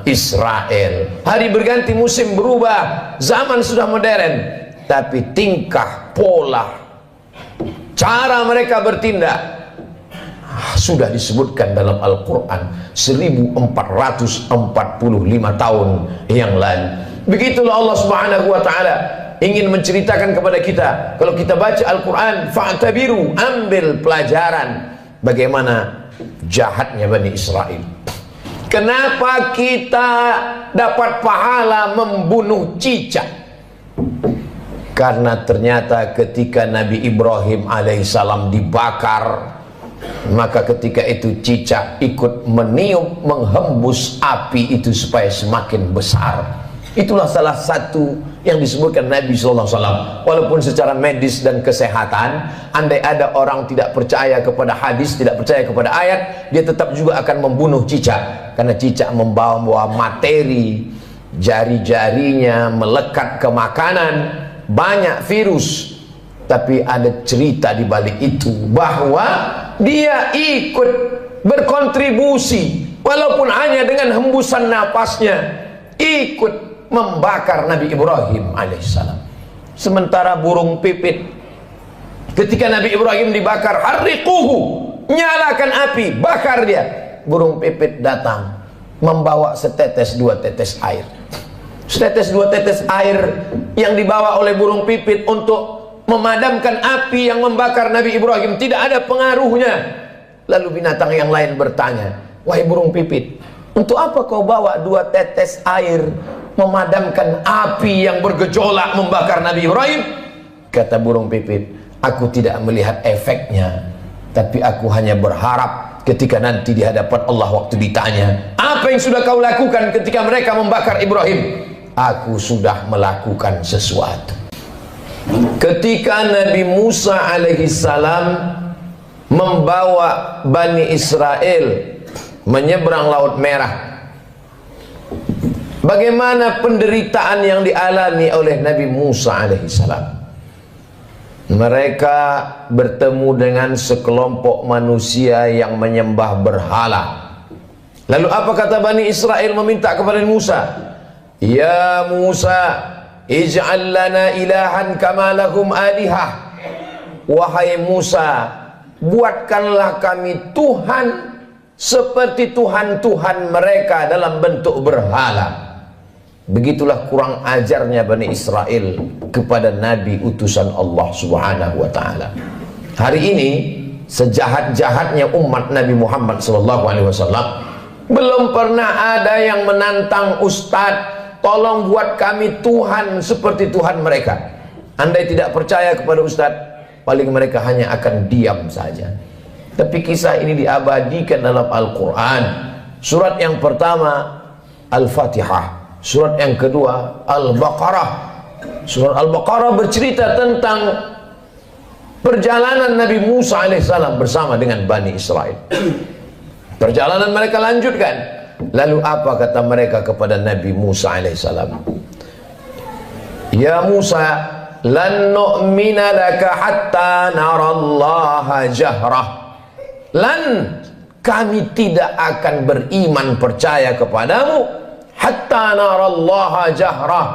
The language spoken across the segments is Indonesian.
Israel. Hari berganti, musim berubah, zaman sudah modern, tapi tingkah, pola, cara mereka bertindak sudah disebutkan dalam Al-Quran 1445 tahun yang lalu. Begitulah Allah Subhanahu wa ta'ala ingin menceritakan kepada kita. Kalau kita baca Al-Quran, fa'tabiru, ambil pelajaran bagaimana jahatnya Bani Israel. Kenapa kita dapat pahala membunuh cicak? Karena ternyata ketika Nabi Ibrahim alaihissalam dibakar, maka ketika itu cicak ikut meniup, menghembus api itu supaya semakin besar. Itulah salah satu yang disebutkan Nabi SAW. Walaupun secara medis dan kesehatan, andai ada orang tidak percaya kepada hadis, tidak percaya kepada ayat, dia tetap juga akan membunuh cicak. Karena cicak membawa materi, jari-jarinya melekat ke makanan, banyak virus. Tapi ada cerita di balik itu, bahwa dia ikut berkontribusi, walaupun hanya dengan hembusan napasnya, ikut membakar Nabi Ibrahim alaihissalam. Sementara burung pipit, ketika Nabi Ibrahim dibakar, harriquhu, nyalakan api, bakar dia. Burung pipit datang membawa setetes dua tetes air. Setetes dua tetes air yang dibawa oleh burung pipit untuk memadamkan api yang membakar Nabi Ibrahim tidak ada pengaruhnya. Lalu binatang yang lain bertanya, wahai burung pipit, untuk apa kau bawa dua tetes air memadamkan api yang bergejolak membakar Nabi Ibrahim? Kata burung pipit, aku tidak melihat efeknya, tapi aku hanya berharap ketika nanti di hadapan Allah waktu ditanya, apa yang sudah kau lakukan ketika mereka membakar Ibrahim? Aku sudah melakukan sesuatu. Ketika Nabi Musa alaihissalam membawa Bani Israel menyeberang Laut Merah, bagaimana penderitaan yang dialami oleh Nabi Musa alaihissalam? Mereka bertemu dengan sekelompok manusia yang menyembah berhala. Lalu apa kata Bani Israel meminta kepada Musa? Ya Musa, ij'al lana ilahan kama lahum alihah. Wahai Musa, buatkanlah kami Tuhan seperti Tuhan-Tuhan mereka dalam bentuk berhala. Begitulah kurang ajarnya Bani Israel kepada Nabi utusan Allah Subhanahu wa ta'ala. Hari ini sejahat-jahatnya umat Nabi Muhammad SAW, belum pernah ada yang menantang Ustadz, tolong buat kami Tuhan seperti Tuhan mereka. Andai tidak percaya kepada Ustadz, paling mereka hanya akan diam saja. Tapi kisah ini diabadikan dalam Al-Quran. Surat yang pertama Al-Fatihah, surat yang kedua Al-Baqarah. Surat Al-Baqarah bercerita tentang perjalanan Nabi Musa alaihissalam bersama dengan Bani Israel. Perjalanan mereka lanjutkan. Lalu apa kata mereka kepada Nabi Musa alaihissalam? Ya Musa, lan nu'mina laka hatta narallaha jahrah. Lan, kami tidak akan beriman percaya kepadamu hatta narallaha jahrah,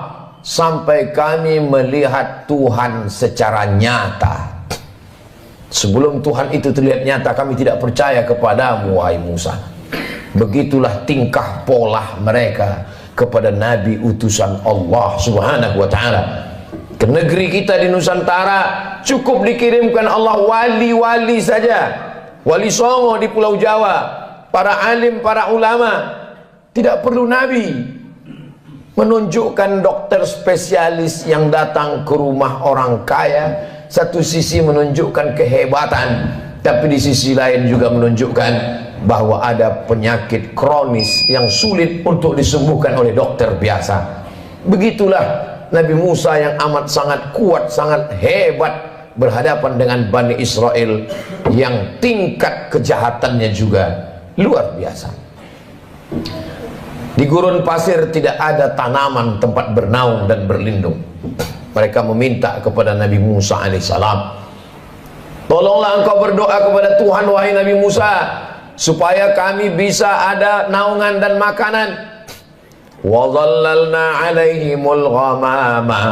sampai kami melihat Tuhan secara nyata. Sebelum Tuhan itu terlihat nyata, kami tidak percaya kepadamu wahai Musa. Begitulah tingkah pola mereka kepada Nabi utusan Allah Subhanahu wa ta'ala. Ke negeri kita di Nusantara cukup dikirimkan Allah wali-wali saja. Wali Songo di Pulau Jawa, para alim, para ulama. Tidak perlu Nabi. Menunjukkan dokter spesialis yang datang ke rumah orang kaya, satu sisi menunjukkan kehebatan, tapi di sisi lain juga menunjukkan bahwa ada penyakit kronis yang sulit untuk disembuhkan oleh dokter biasa. Begitulah Nabi Musa yang amat sangat kuat, sangat hebat berhadapan dengan Bani Israel yang tingkat kejahatannya juga luar biasa. Di gurun pasir tidak ada tanaman tempat bernaung dan berlindung. Mereka meminta kepada Nabi Musa alaihissalam, tolonglah engkau berdoa kepada Tuhan wahai Nabi Musa, supaya kami bisa ada naungan dan makanan. Wa dhallalna 'alaihimul ghamama,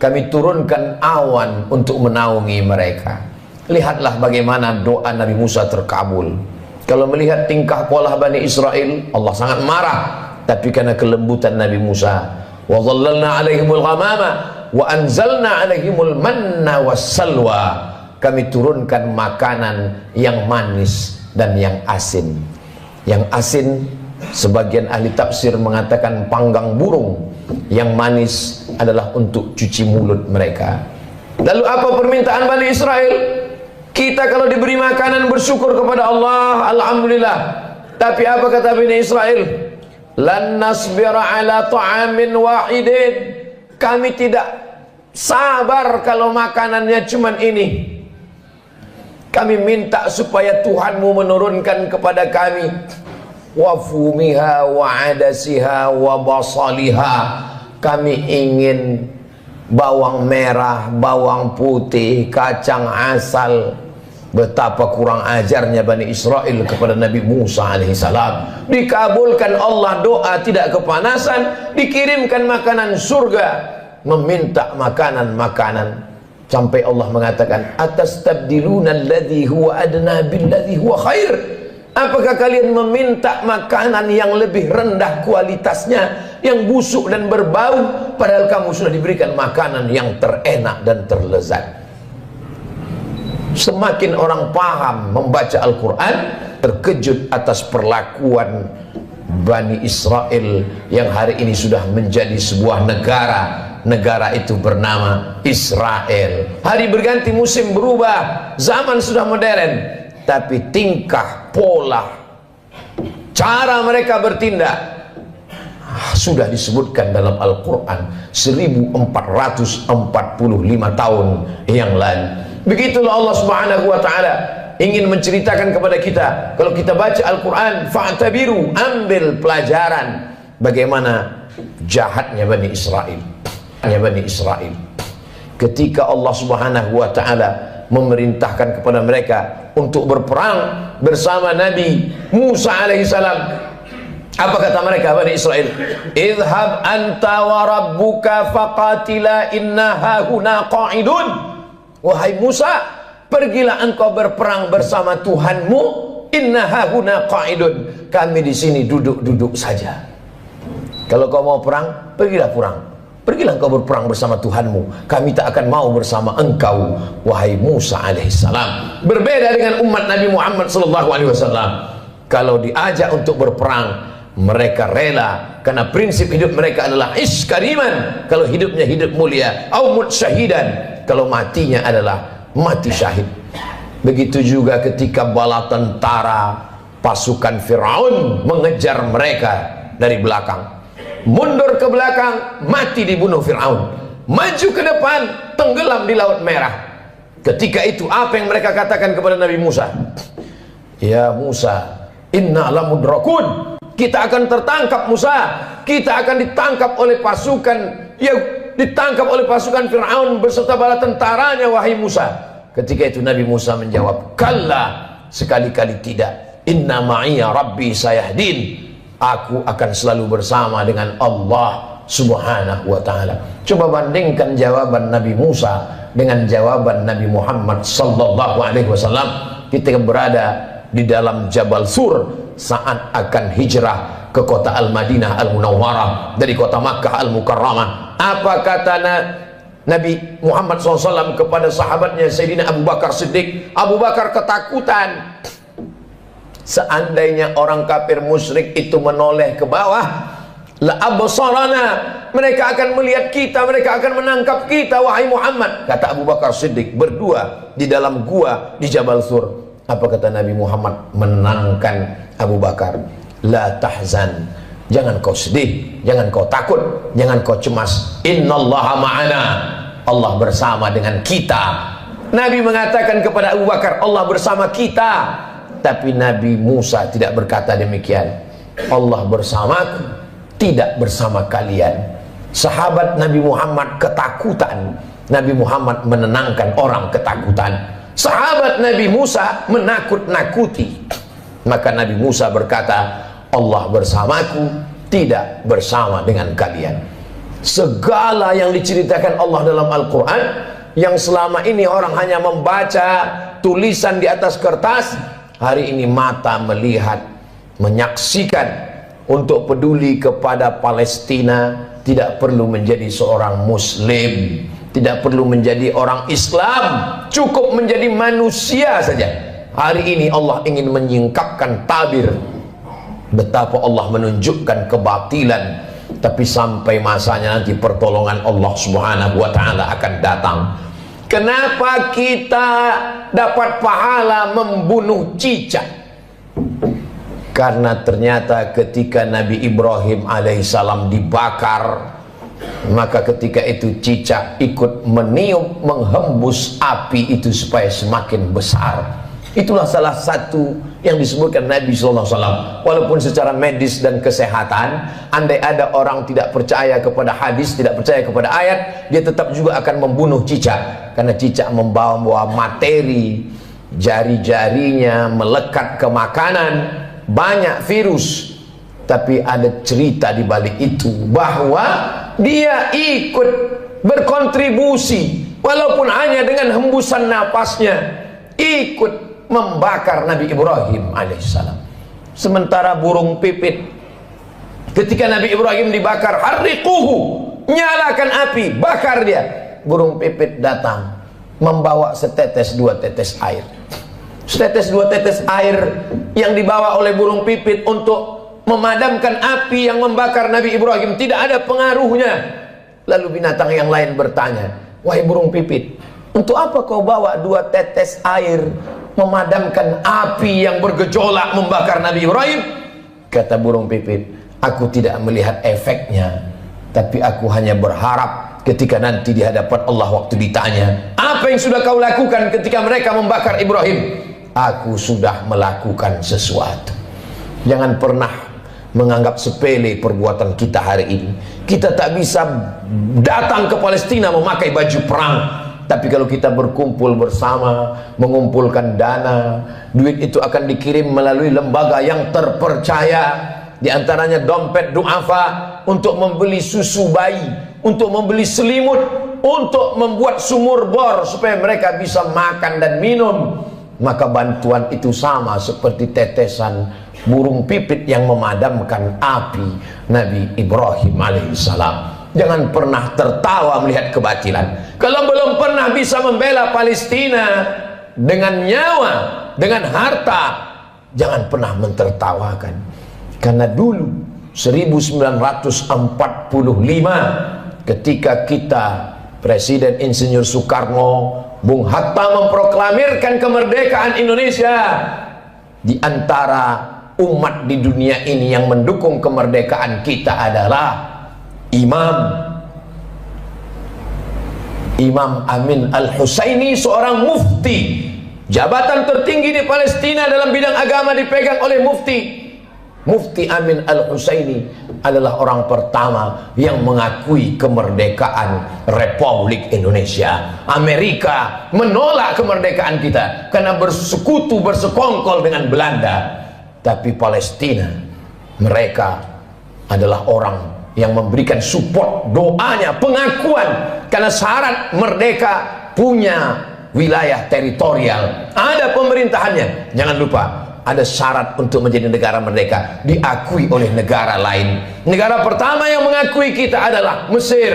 kami turunkan awan untuk menaungi mereka. Lihatlah bagaimana doa Nabi Musa terkabul. Kalau melihat tingkah pola Bani Israel, Allah sangat marah. Tapi karena kelembutan Nabi Musa, wa dhallalna 'alaihimul ghamama wa anzalna 'alaihimul manna wassalwa, kami turunkan makanan yang manis dan yang asin. Yang asin, sebagian ahli tafsir mengatakan panggang burung. Yang manis adalah untuk cuci mulut mereka. Lalu apa permintaan Bani Israel? Kita kalau diberi makanan bersyukur kepada Allah, alhamdulillah. Tapi apa kata Bani Israel? Lan nasbira ala ta'amin wahidin, kami tidak sabar kalau makanannya cuman ini. Kami minta supaya Tuhanmu menurunkan kepada kami wa fumiha wa adasiha wa basaliha, kami ingin bawang merah, bawang putih, kacang asal. Betapa kurang ajarnya Bani Israel kepada Nabi Musa alaihissalam. Dikabulkan Allah doa, tidak kepanasan, dikirimkan makanan surga, meminta makanan-makanan. Sampai Allah mengatakan, atastabdiluna alladhi huwa adna billadhi huwa khair, apakah kalian meminta makanan yang lebih rendah kualitasnya, yang busuk dan berbau, padahal kamu sudah diberikan makanan yang terenak dan terlezat. Semakin orang paham membaca Al-Quran, terkejut atas perlakuan Bani Israel yang hari ini sudah menjadi sebuah negara. Negara itu bernama Israel. Hari berganti, musim berubah, zaman sudah modern, tapi tingkah, pola, cara mereka bertindak sudah disebutkan dalam Al-Quran 1445 tahun yang lalu. Begitulah Allah Subhanahu wa ta'ala ingin menceritakan kepada kita. Kalau kita baca Al-Quran, fa'tabiru, ambil pelajaran bagaimana jahatnya Bani Israel. Bani Israel, ketika Allah Subhanahu wa ta'ala memerintahkan kepada mereka untuk berperang bersama Nabi Musa alaihissalam, apa kata mereka Bani Israel? Idhab anta wa rabbuka faqatila inna hahuna qa'idun. Wahai Musa, pergilah engkau berperang bersama Tuhanmu, inna hahuna qa'idun, kami di sini duduk-duduk saja. Kalau kau mau perang, pergilah perang. Pergilah engkau berperang bersama Tuhanmu, kami tak akan mau bersama engkau, wahai Musa alaihissalam. Berbeda dengan umat Nabi Muhammad sallallahu alaihi wasallam. Kalau diajak untuk berperang, mereka rela, karena prinsip hidup mereka adalah ish kariman, kalau hidupnya hidup mulia, au mut syahidan, kalau matinya adalah mati syahid. Begitu juga ketika bala tentara pasukan Firaun mengejar mereka dari belakang, mundur ke belakang, mati dibunuh Firaun. Maju ke depan, tenggelam di Laut Merah. Ketika itu apa yang mereka katakan kepada Nabi Musa? Ya Musa, inna lamudrakun, kita akan tertangkap Musa, kita akan ditangkap oleh pasukan, ya ditangkap oleh pasukan Fir'aun beserta bala tentaranya, wahai Musa. Ketika itu Nabi Musa menjawab, kalla, sekali-kali tidak, inna ma'iya rabbi sayahdin, aku akan selalu bersama dengan Allah Subhanahu wa ta'ala. Coba bandingkan jawaban Nabi Musa dengan jawaban Nabi Muhammad sallallahu alaihi wasallam ketika berada di dalam Jabal Sur saat akan hijrah ke kota Al-Madinah Al-Munawwarah dari kota Makkah Al-Mukarramah. Apa kata Nabi Muhammad SAW kepada sahabatnya Sayyidina Abu Bakar Siddiq? Abu Bakar ketakutan. Seandainya orang kafir musyrik itu menoleh ke bawah, la absarana, mereka akan melihat kita, mereka akan menangkap kita, wahai Muhammad. Kata Abu Bakar Siddiq berdua di dalam gua di Jabal Sur. Apa kata Nabi Muhammad menenangkan Abu Bakar? La tahzan, jangan kau sedih, jangan kau takut, jangan kau cemas. Innallaha ma'ana, Allah bersama dengan kita. Nabi mengatakan kepada Abu Bakar, Allah bersama kita. Tapi Nabi Musa tidak berkata demikian. Allah bersamaku, tidak bersama kalian. Sahabat Nabi Muhammad ketakutan, Nabi Muhammad menenangkan orang ketakutan. Sahabat Nabi Musa menakut-nakuti. Maka Nabi Musa berkata, Allah bersamaku, tidak bersama dengan kalian. Segala yang diceritakan Allah dalam Al-Quran, yang selama ini orang hanya membaca tulisan di atas kertas, hari ini mata melihat, menyaksikan. Untuk peduli kepada Palestina tidak perlu menjadi seorang Muslim, tidak perlu menjadi orang Islam, cukup menjadi manusia saja. Hari ini Allah ingin menyingkapkan tabir betapa Allah menunjukkan kebatilan, tapi sampai masanya nanti pertolongan Allah Subhanahu wa Ta'ala akan datang. Kenapa kita dapat pahala membunuh cicak? Karena ternyata ketika Nabi Ibrahim alaihissalam dibakar, maka ketika itu cicak ikut meniup, menghembus api itu supaya semakin besar. Itulah salah satu yang disebutkan Nabi SAW. Walaupun secara medis dan kesehatan, andai ada orang tidak percaya kepada hadis, tidak percaya kepada ayat, dia tetap juga akan membunuh cicak. Karena cicak membawa materi, jari-jarinya melekat ke makanan, banyak virus. Tapi ada cerita di balik itu, bahwa dia ikut berkontribusi walaupun hanya dengan hembusan napasnya, ikut membakar Nabi Ibrahim alaihissalam. Sementara burung pipit, ketika Nabi Ibrahim dibakar, harriquhu, nyalakan api, bakar dia. Burung pipit datang membawa setetes dua tetes air. Setetes dua tetes air yang dibawa oleh burung pipit untuk memadamkan api yang membakar Nabi Ibrahim tidak ada pengaruhnya. Lalu binatang yang lain bertanya, wahai burung pipit, untuk apa kau bawa dua tetes air memadamkan api yang bergejolak membakar Nabi Ibrahim? Kata burung pipit, aku tidak melihat efeknya, tapi aku hanya berharap ketika nanti di hadapan Allah waktu ditanya, apa yang sudah kau lakukan ketika mereka membakar Ibrahim? Aku sudah melakukan sesuatu. Jangan pernah menganggap sepele perbuatan kita hari ini. Kita tak bisa datang ke Palestina memakai baju perang, tapi kalau kita berkumpul bersama, mengumpulkan dana, duit itu akan dikirim melalui lembaga yang terpercaya, di antaranya dompet duafa, untuk membeli susu bayi, untuk membeli selimut, untuk membuat sumur bor supaya mereka bisa makan dan minum. Maka bantuan itu sama seperti tetesan burung pipit yang memadamkan api Nabi Ibrahim alaihissalam. Jangan pernah tertawa melihat kebatilan. Kalau belum pernah bisa membela Palestina dengan nyawa, dengan harta, jangan pernah mentertawakan. Karena dulu 1945 ketika kita Presiden Insinyur Soekarno, Bung Hatta memproklamirkan kemerdekaan Indonesia, di antara umat di dunia ini yang mendukung kemerdekaan kita adalah Imam Amin Al-Husaini, seorang mufti. Jabatan tertinggi di Palestina dalam bidang agama dipegang oleh mufti. Mufti Amin Al-Husaini adalah orang pertama yang mengakui kemerdekaan Republik Indonesia. Amerika menolak kemerdekaan kita karena bersekutu, bersekongkol dengan Belanda. Tapi Palestina, mereka adalah orang yang memberikan support, doanya, pengakuan. Karena syarat merdeka punya wilayah teritorial, ada pemerintahannya. Jangan lupa, ada syarat untuk menjadi negara merdeka, diakui oleh negara lain. Negara pertama yang mengakui kita adalah Mesir.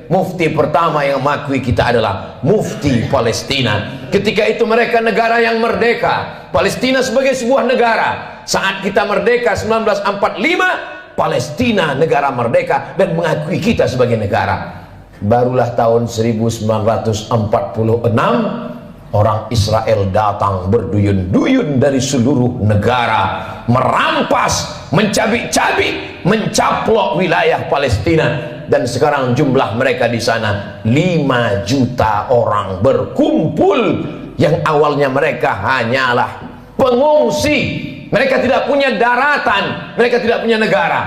Mufti pertama yang mengakui kita adalah Mufti Palestina. Ketika itu mereka negara yang merdeka, Palestina sebagai sebuah negara. Saat kita merdeka 1945, Palestina negara merdeka dan mengakui kita sebagai negara. Barulah tahun 1946 orang Israel datang berduyun-duyun dari seluruh negara, merampas, mencabik-cabik, mencaplok wilayah Palestina. Dan sekarang jumlah mereka di sana 5 juta orang berkumpul. Yang awalnya mereka hanyalah pengungsi, mereka tidak punya daratan, mereka tidak punya negara,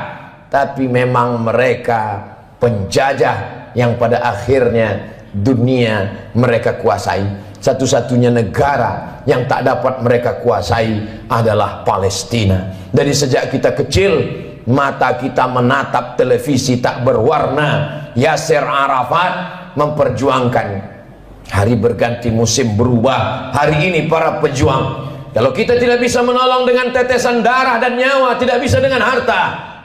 tapi memang mereka penjajah yang pada akhirnya dunia mereka kuasai. Satu-satunya negara yang tak dapat mereka kuasai adalah Palestina. Dari sejak kita kecil, mata kita menatap televisi tak berwarna. Yasir Arafat memperjuangkan hari berganti musim berubah. Hari ini para pejuang, kalau kita tidak bisa menolong dengan tetesan darah dan nyawa, tidak bisa dengan harta,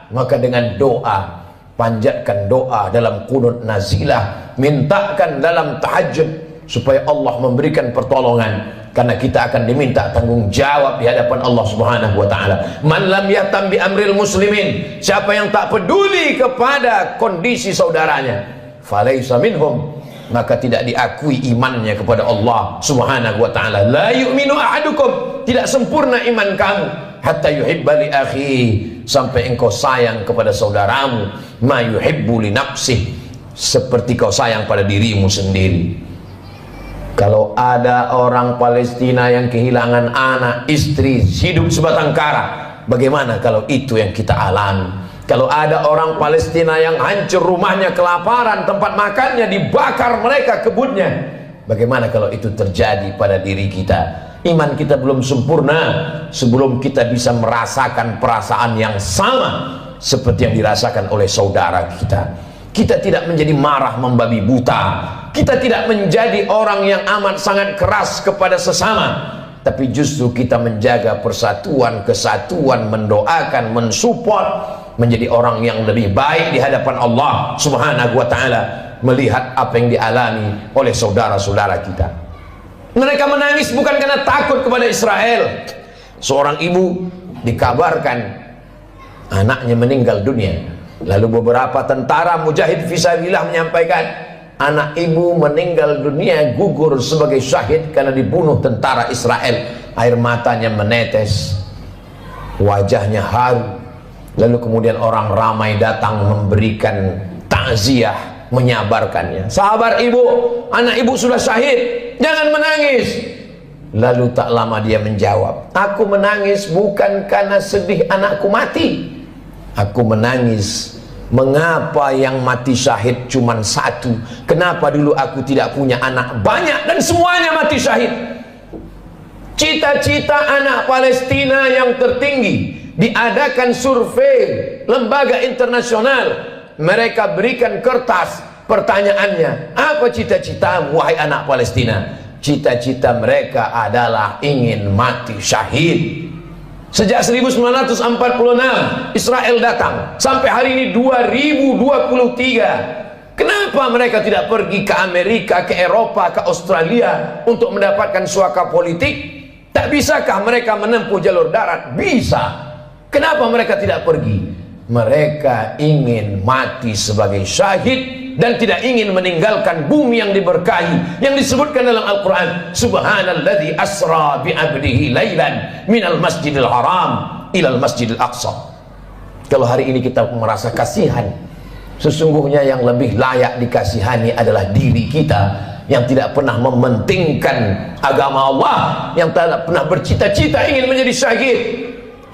maka dengan doa, panjatkan doa dalam qunut nazilah, mintakan dalam tahajud supaya Allah memberikan pertolongan. Karena kita akan diminta tanggung jawab di hadapan Allah Subhanahu wa taala. Man lam yatam bi amril muslimin, siapa yang tak peduli kepada kondisi saudaranya, falaisa minhum, maka tidak diakui imannya kepada Allah Subhanahu wa taala. La yu'minu ahadukum, tidak sempurna iman kamu, hatta yuhibba li akhi, sampai engkau sayang kepada saudaramu, ma yuhibbu li nafsih, seperti kau sayang pada dirimu sendiri. Kalau ada orang Palestina yang kehilangan anak, istri, hidup sebatang kara, bagaimana kalau itu yang kita alami? Kalau ada orang Palestina yang hancur rumahnya kelaparan, tempat makannya dibakar mereka kebunnya, bagaimana kalau itu terjadi pada diri kita? Iman kita belum sempurna sebelum kita bisa merasakan perasaan yang sama seperti yang dirasakan oleh saudara kita. Kita tidak menjadi marah membabi buta, kita tidak menjadi orang yang amat sangat keras kepada sesama, tapi justru kita menjaga persatuan, kesatuan, mendoakan, mensupport, menjadi orang yang lebih baik di hadapan Allah Subhanahu wa taala, melihat apa yang dialami oleh saudara-saudara kita. Mereka menangis bukan karena takut kepada Israel. Seorang ibu dikabarkan anaknya meninggal dunia. Lalu beberapa tentara mujahid fisabilillah menyampaikan, anak ibu meninggal dunia, gugur sebagai syahid karena dibunuh tentara Israel. Air matanya menetes, wajahnya haru. Lalu kemudian orang ramai datang memberikan takziah, menyabarkannya. Sabar ibu, anak ibu sudah syahid, jangan menangis. Lalu tak lama dia menjawab, aku menangis bukan karena sedih anakku mati, aku menangis, mengapa yang mati syahid cuma satu? Kenapa dulu aku tidak punya anak banyak dan semuanya mati syahid? Cita-cita anak Palestina yang tertinggi, diadakan survei lembaga internasional, mereka berikan kertas, pertanyaannya, apa cita-citamu wahai anak Palestina? Cita-cita mereka adalah ingin mati syahid. Sejak 1946 Israel datang sampai hari ini 2023. Kenapa mereka tidak pergi ke Amerika, ke Eropa, ke Australia untuk mendapatkan suaka politik? Tak bisakah mereka menempuh jalur darat? Bisa. Kenapa mereka tidak pergi? Mereka ingin mati sebagai syahid dan tidak ingin meninggalkan bumi yang diberkahi, yang disebutkan dalam Al-Quran, subhanalladzi asra bi'abdihi laylan minal masjidil haram ilal masjidil aqsa. Kalau hari ini kita merasa kasihan, sesungguhnya yang lebih layak dikasihani adalah diri kita yang tidak pernah mementingkan agama Allah, yang tidak pernah bercita-cita ingin menjadi syahid.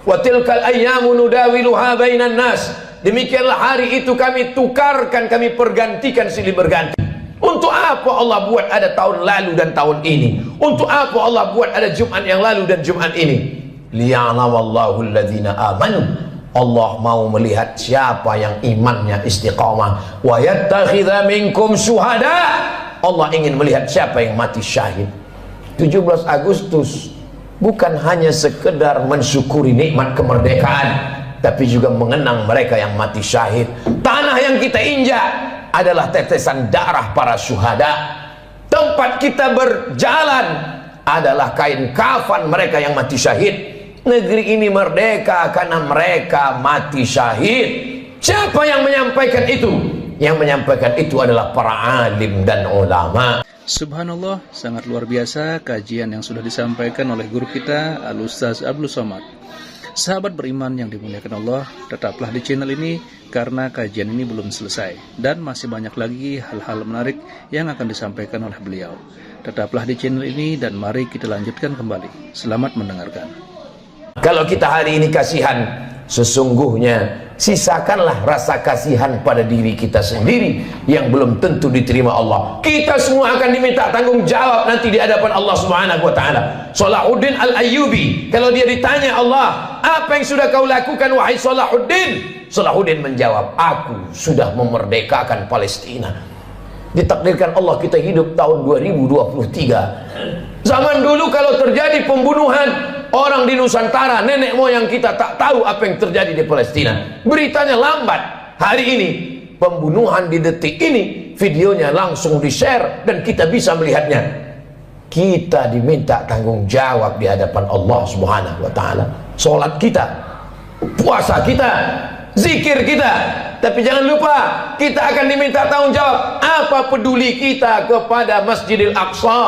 Wa tilkal ayyamu nudawiluha bainan nas, demikianlah hari itu kami tukarkan, kami pergantikan silih berganti. Untuk apa Allah buat ada tahun lalu dan tahun ini? Untuk apa Allah buat ada Jumat yang lalu dan Jumat ini? Liya'lamallahu alladhina amanu, Allah mau melihat siapa yang imannya istiqamah. Wa yattakhidha minkum syuhada, Allah ingin melihat siapa yang mati syahid. 17 Agustus bukan hanya sekedar mensyukuri nikmat kemerdekaan, tapi juga mengenang mereka yang mati syahid. Tanah yang kita injak adalah tetesan darah para syuhada. Tempat kita berjalan adalah kain kafan mereka yang mati syahid. Negeri ini merdeka karena mereka mati syahid. Siapa yang menyampaikan itu? Yang menyampaikan itu adalah para alim dan ulama. Subhanallah, sangat luar biasa kajian yang sudah disampaikan oleh guru kita Al-Ustaz Abdul Somad. Sahabat beriman yang dimuliakan Allah, tetaplah di channel ini karena kajian ini belum selesai dan masih banyak lagi hal-hal menarik yang akan disampaikan oleh beliau. Tetaplah di channel ini dan mari kita lanjutkan kembali. Selamat mendengarkan. Kalau kita hari ini kasihan, sesungguhnya sisakanlah rasa kasihan pada diri kita sendiri yang belum tentu diterima Allah. Kita semua akan diminta tanggung jawab nanti di hadapan Allah Subhanahu wa taala. Salahuddin Al-Ayyubi, kalau dia ditanya Allah, apa yang sudah kau lakukan wahai Salahuddin? Salahuddin menjawab, aku sudah memerdekakan Palestina. Ditakdirkan Allah kita hidup tahun 2023. Zaman dulu kalau terjadi pembunuhan orang di Nusantara, nenek moyang kita tak tahu apa yang terjadi di Palestina. Beritanya lambat. Hari ini pembunuhan di detik ini, videonya langsung di-share dan kita bisa melihatnya. Kita diminta tanggung jawab di hadapan Allah Subhanahu wa taala. Salat kita, puasa kita, zikir kita, tapi jangan lupa kita akan diminta tanggung jawab. Apa peduli kita kepada Masjidil Aqsa,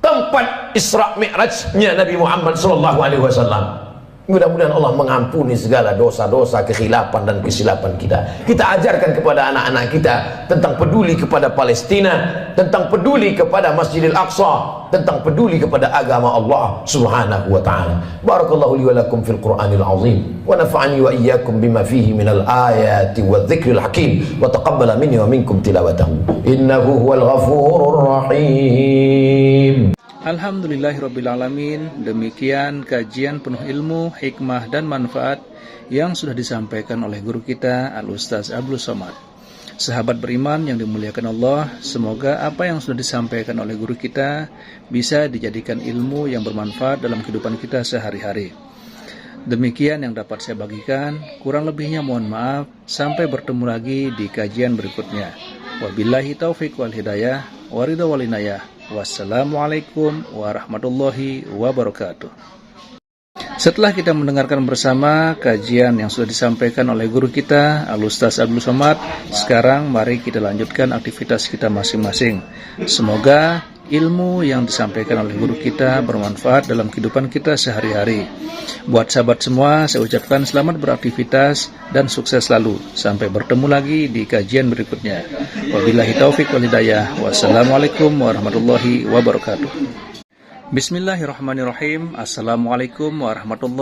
tempat Isra Mi'rajnya Nabi Muhammad SAW. Mudah-mudahan Allah mengampuni segala dosa-dosa, kekhilafan dan kesilapan kita. Kita ajarkan kepada anak-anak kita tentang peduli kepada Palestina, tentang peduli kepada Masjidil Aqsa, tentang peduli kepada agama Allah Subhanahu wa taala. Barakallahu li wa lakum fil Qur'anil azim wa nafa'ani wa iyyakum bima fihi minal ayati wadh-dhikril hakim wa taqabbala minni wa minkum tilawatahu innahu huwal ghafurur rahim. Alhamdulillahirrabbilalamin. Demikian kajian penuh ilmu, hikmah dan manfaat yang sudah disampaikan oleh guru kita Al-Ustaz Abdul Somad. Sahabat beriman yang dimuliakan Allah, semoga apa yang sudah disampaikan oleh guru kita bisa dijadikan ilmu yang bermanfaat dalam kehidupan kita sehari-hari. Demikian yang dapat saya bagikan, kurang lebihnya mohon maaf. Sampai bertemu lagi di kajian berikutnya. Wabillahi taufiq wal hidayah, waridha wal inayah. Wassalamualaikum warahmatullahi wabarakatuh. Setelah kita mendengarkan bersama kajian yang sudah disampaikan oleh guru kita Al-Ustaz Abdul Somad, sekarang mari kita lanjutkan aktivitas kita masing-masing. Semoga ilmu yang disampaikan oleh guru kita bermanfaat dalam kehidupan kita sehari-hari. Buat sahabat semua, saya ucapkan selamat beraktivitas dan sukses selalu. Sampai bertemu lagi di kajian berikutnya. Wabillahi taufiq wal hidayah. Wassalamualaikum warahmatullahi wabarakatuh. Bismillahirrahmanirrahim. Assalamualaikum warahmatullahi wabarakatuh.